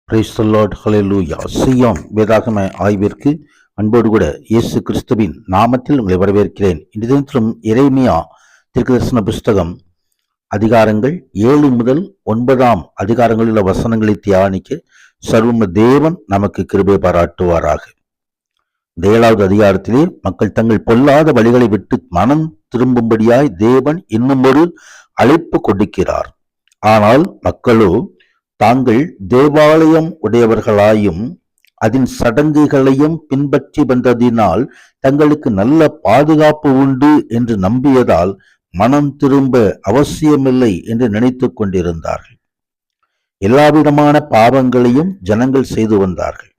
Praise the Lord, ஹல்லேலூயா. சீயோன் வேதாகம ஆய்விற்கு அன்போடு கூட இயேசு கிறிஸ்துவின் நாமத்தில் உங்களை வரவேற்கிறேன். இந்த தினத்திலும் எரேமியா தீர்க்கதரிசன புஸ்தகம் அதிகாரங்கள் 7 முதல் 9 அதிகாரங்களில் உள்ள வசனங்களை தியானிக்க சர்வ தேவன் நமக்கு கிருபை பாராட்டுவாராக. இந்த 7வது அதிகாரத்திலே மக்கள் தங்கள் பொல்லாத வழிகளை விட்டு மனம் திரும்பும்படியாய் தேவன் இன்னும் ஒரு அழைப்பு கொடுக்கிறார். ஆனால் மக்களோ தாங்கள் தேவாலயம் உடையவர்களாயும் அதன் சடங்குகளையும் பின்பற்றி வந்ததினால் தங்களுக்கு நல்ல பாதுகாப்பு உண்டு என்று நம்பியதால் மனம் திரும்ப அவசியமில்லை என்று நினைத்து கொண்டிருந்தார்கள். எல்லாவிதமான பாவங்களையும் ஜனங்கள் செய்து வந்தார்கள்.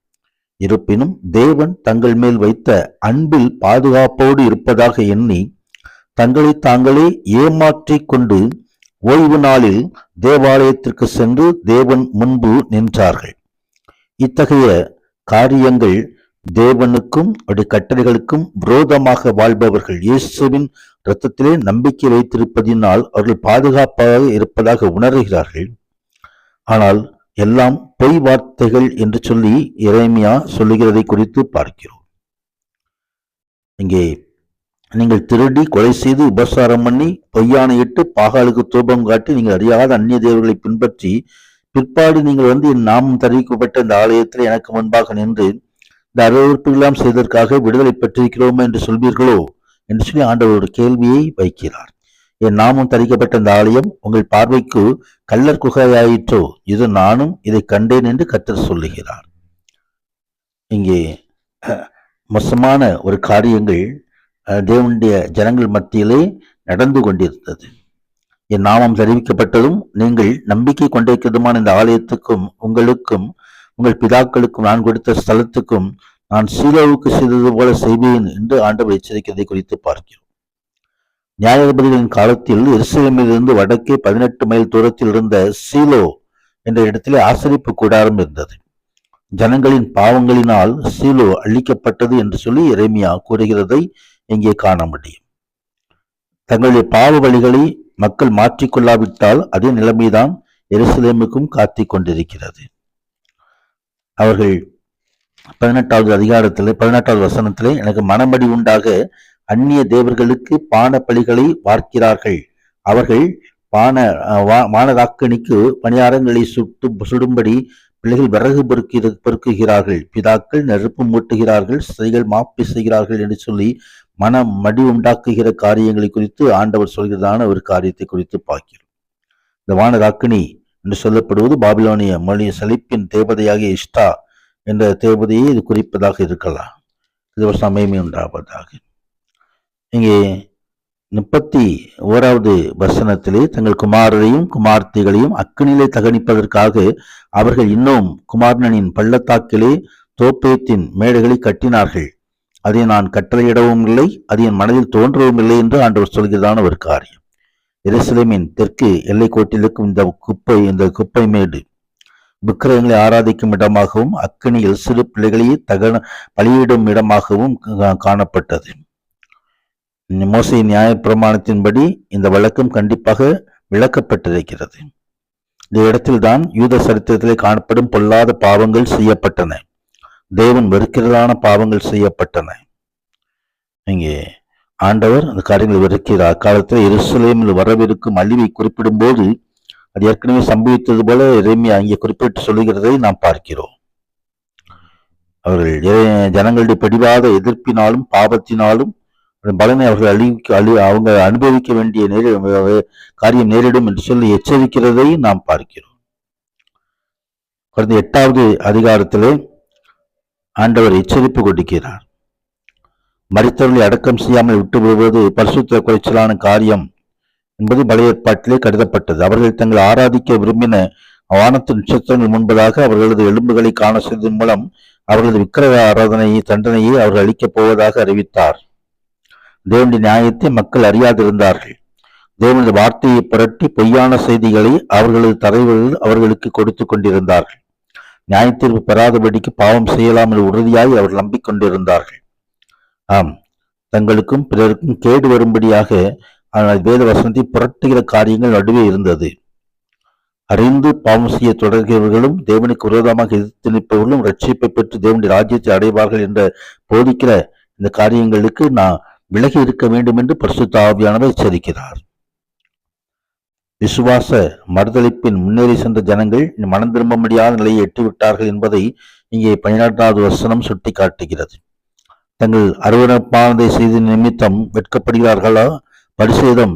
இருப்பினும் தேவன் தங்கள் மேல் வைத்த அன்பில் பாதுகாப்போடு இருப்பதாக எண்ணி தங்களை தாங்களே ஏமாற்றிக் கொண்டு ஓய்வு நாளில் தேவாலயத்திற்கு சென்று தேவன் முன்பு நின்றார்கள். இத்தகைய காரியங்கள் தேவனுக்கும் அவருடைய கட்டளைகளுக்கும் விரோதமாக வாழ்பவர்கள் இயேசுவின் இரத்தத்திலே நம்பிக்கை வைத்திருப்பதினால் அவர்கள் பாதுகாப்பாக இருப்பதாக உணர்கிறார்கள். ஆனால் எல்லாம் பொய் வார்த்தைகள் என்று சொல்லி எரேமியா சொல்லுகிறதை குறித்து பார்க்கிறோம். இங்கே நீங்கள் திருடி கொலை செய்து உபசாரம் பண்ணி பொய்யானையிட்டு பாகாலுக்கு தூபம் காட்டி நீங்கள் அறியாத அந்நிய தேவர்களை பின்பற்றி பிற்பாடு நீங்கள் என் நாமம் தெரிவிக்கப்பட்ட இந்த ஆலயத்தில் எனக்கு முன்பாக நின்று இந்த அறிவிப்புகளெல்லாம் செய்ததற்காக விடுதலை பெற்றிருக்கிறோமா என்று சொல்வீர்களோ என்று சொல்லி ஆண்டவர் ஒரு கேள்வியை வைக்கிறார். என் நாமம் தரிக்கப்பட்ட இந்த ஆலயம் உங்கள் பார்வைக்கு கள்ளர் குகையாயிற்றோ? இது நானும் இதை கண்டேன் என்று கர்த்தர் சொல்லுகிறார். இங்கே மோசமான ஒரு காரியங்கள் தேவனுடைய ஜனங்கள் மத்தியிலே நடந்து கொண்டிருந்தது. என் நாமம் தெரிவிக்கப்பட்டதும் நீங்கள் நம்பிக்கை கொண்டிருக்கிறதுமான இந்த ஆலயத்துக்கும் உங்களுக்கும் உங்கள் பிதாக்களுக்கும் நான் கொடுத்த ஸ்தலத்துக்கும் நான் சீலோவுக்கு செய்தது போல செய்வேன் என்று ஆண்டவர் எச்சரிக்கிறதை குறித்து பார்க்கிறோம். நியாயாதிபதிகளின் காலத்தில் எருசலேமிலிருந்து வடக்கே 18 மைல் தூரத்தில் இருந்த சீலோ என்ற இடத்திலே ஆசரிப்பு கூடாரம் இருந்தது. ஜனங்களின் பாவங்களினால் சீலோ அழிக்கப்பட்டது என்று சொல்லி எரேமியா கூறுகிறதை இங்கே காண முடியும். தங்களுடைய பாவ வழிகளை மக்கள் மாற்றிக்கொள்ளாவிட்டால் அதே நிலைமைதான் எருசலேமுக்கும் காத்திக் கொண்டிருக்கிறது. அவர்கள் 18வது அதிகாரத்திலே 18வது வசனத்திலே எனக்கு மனமடி உண்டாக அந்நிய தேவர்களுக்கு பான பலிகளை வார்க்கிறார்கள். அவர்கள் வானராக்கணிக்கு பணியாரங்களை சுடும்படி பிள்ளைகள் விறகு பெருக்குகிறார்கள், பிதாக்கள் நெருப்பு மூட்டுகிறார்கள், ஸ்திரீகள் மாப்பி செய்கிறார்கள் என்று சொல்லி மனம் மடி உண்டாக்குகிற காரியங்களை குறித்து ஆண்டவர் சொல்கிறதான ஒரு காரியத்தை குறித்து பார்க்கிறோம். இந்த வானராக்கினி என்று சொல்லப்படுவது பாபிலோனிய மொழி செழிப்பின் தேவதையாக இஷ்டா என்ற தேவதையை இது குறிப்பதாக இருக்கலாம். இது ஒரு சமயமே உண்டாவதாக. இங்கே 31வது வசனத்திலே தங்கள் குமாரரையும் குமார்த்திகளையும் அக்கினிலே தகனிப்பதற்காக அவர்கள் இன்னும் குமாரனின் பள்ளத்தாக்கிலே தோப்பேத்தின் மேடைகளை கட்டினார்கள். அதை நான் கட்டளையிடவும் இல்லை, அது என் மனதில் தோன்றவும் இல்லை என்று ஆண்டவர் சொல்கிறதான ஒரு காரியம். எருசலேமின் தெற்கு எல்லை கோட்டிலுக்கும் இந்த குப்பை மேடு விக்கிரகங்களை ஆராதிக்கும் இடமாகவும் அக்கினியில் சிறு பிள்ளைகளையே பலியிடும் இடமாகவும் காணப்பட்டது. மோசே நியாயப்பிரமாணத்தின்படி இந்த வழக்கம் கண்டிப்பாக விளக்கப்பட்டிருக்கிறது. இந்த இடத்தில்தான் யூத சரித்திரத்திலே காணப்படும் பொல்லாத பாவங்கள் செய்யப்பட்டன, தேவன் வெறுக்கிறதான பாவங்கள் செய்யப்பட்டன. இங்கே ஆண்டவர் அந்த காரியங்களை வெறுக்கிறார். அக்காலத்தில் எருசலேமில் வரவிருக்கும் அழிவை குறிப்பிடும் போது அது ஏற்கனவே சம்பவித்தது போல எரேமியா அங்கே குறிப்பிட்டு சொல்லுகிறதை நாம் பார்க்கிறோம். அவர்கள் ஜனங்களுடைய பிடிவாத எதிர்ப்பினாலும் பாவத்தினாலும் பலனை அவர்கள் அவங்க அனுபவிக்க வேண்டிய காரியம் நேரிடும் என்று சொல்லி எச்சரிக்கிறதை நாம் பார்க்கிறோம். கடந்த 8வது அதிகாரத்திலே ஆண்டவர் எச்சரிப்பு கொடுக்கிறார். மரித்தவர்களை அடக்கம் செய்யாமல் விட்டு விடுவது பரிசுத்த குறைச்சலான காரியம் என்பது பழைய ஏற்பாட்டிலே கருதப்பட்டது. அவர்கள் தங்கள் ஆராதிக்க விரும்பின வானத்து நட்சத்திரங்கள் முன்பதாக அவர்களது எலும்புகளை காண செய்வதன் மூலம் அவர்களது விக்கிரக தண்டனையை அவர்கள் அளிக்கப் போவதாக அறிவித்தார். தேவனுடைய நியாயத்தை மக்கள் அறியாதிருந்தார்கள். தேவனது வார்த்தையை புரட்டி பொய்யான செய்திகளை அவர்களது தலைவர்கள் அவர்களுக்கு கொடுத்து கொண்டிருந்தார்கள். நியாயத்தீர்ப்பு பெறாதபடிக்கு பாவம் செய்யலாம் என்று உறுதியாய் அவர்கள் நம்பிக்கொண்டிருந்தார்கள். ஆம், தங்களுக்கும் பிறருக்கும் கேடு வரும்படியாக வேத வசனத்தை புரட்டுகிற காரியங்கள் நடுவே இருந்தது. அறிந்து பாவம் செய்ய தொடர்கிறவர்களும் தேவனுக்கு விரோதமாக எதிர்த்து நிற்பவர்களும் ரட்சிப்பை பெற்று தேவனுடைய ராஜ்யத்தை அடைவார்கள் என்ற போதிக்கிற இந்த காரியங்களுக்கு நான் விலகி இருக்க வேண்டும் என்று பரிசுத்த ஆவியானவர் எச்சரிக்கிறார். விசுவாச மறுதளிப்பின் முன்னேறி சென்ற ஜனங்கள் மனம் திரும்ப முடியாத நிலையை எட்டிவிட்டார்கள் என்பதை இங்கே 14வது வசனம் சுட்டி காட்டுகிறது. தங்கள் அருவருப்பானதை செய்த நிமித்தம் வெட்கப்படுகிறார்களா? பரிசேதம்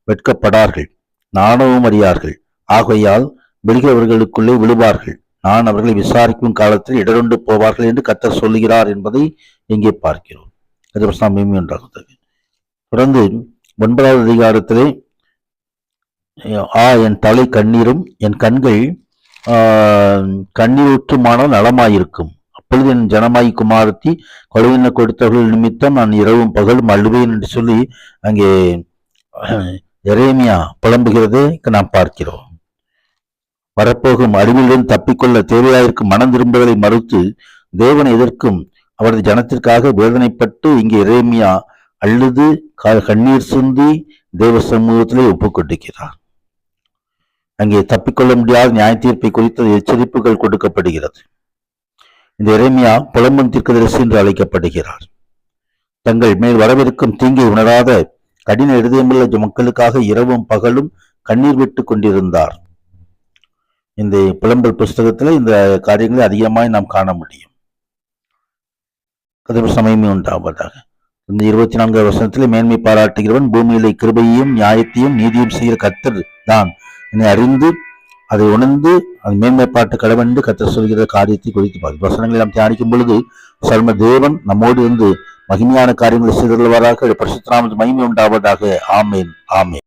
வெட்கப்படார்கள், நாணவும் அறியார்கள். ஆகையால் விழுகிறவர்களுக்குள்ளே விழுவார்கள். நான் அவர்களை விசாரிக்கும் காலத்தில் இடருண்டு போவார்கள் என்று கர்த்தர் சொல்லுகிறார் என்பதை இங்கே பார்க்கிறோம். தொடர்ந்து 9வது அதிகாரத்திலே என் தலை கண்ணீரும் என் கண்கள் கண்ணீருற்றுமான நலமாயிருக்கும். அப்பொழுது என் ஜனமாய் குமாரத்தி கொலையின கொடுத்தவர்கள் நிமித்தம் நான் இரவும் பகலும் அழுவேன் என்று சொல்லி அங்கே எரேமியா புலம்புகிறதை நாம் பார்க்கிறோம். வரப்போகும் அழிவிலிருந்து தப்பிக்கொள்ள தேவையாயிருக்கும் மனம் திரும்புதலை மறுத்து தேவனை எதிர்க்கும் அவரது ஜனத்திற்காக வேதனைப்பட்டு இங்கே எரேமியா அழுது கண்ணீர் சிந்தி தேவ சமூகத்திலே ஒப்புக்கொண்டிருக்கிறார். அங்கே தப்பிக்கொள்ள முடியாத நியாய தீர்ப்பை குறித்த எச்சரிப்புகள் கொடுக்கப்படுகிறது. இந்த எரேமியா புலம்பும் தீர்க்கதரிசி என்று அழைக்கப்படுகிறார். தங்கள் மேல் வரவிருக்கும் தீங்கை உணராத கடின இருதயமுள்ள மக்களுக்காக இரவும் பகலும் கண்ணீர் விட்டு கொண்டிருந்தார். இந்த புலம்பல் புஸ்தகத்தில் இந்த காரியங்களை அதிகமாய் நாம் காண முடியும். சமயமே உண்டாவதாக. இந்த 24வது வசனத்திலே மேன்மை பாராட்டுகிறவன் பூமியிலே கிருபையையும் நியாயத்தையும் நீதியும் செய்கிற கர்த்தர் தான் என்னை அறிந்து அதை உணர்ந்து அது மேன்மை பாட்டு கடவன் என்று கர்த்தர் சொல்கிற காரியத்தை குறித்து பார்த்து வசனங்களை நாம் தியானிக்கும் பொழுது சர்ம தேவன் நம்மோடு இருந்து மகிமையான காரியங்களை செய்தவராக பரிசுத்த நாமத்துக்கு மகிமை உண்டாவதாக. ஆமேன், ஆமேன்.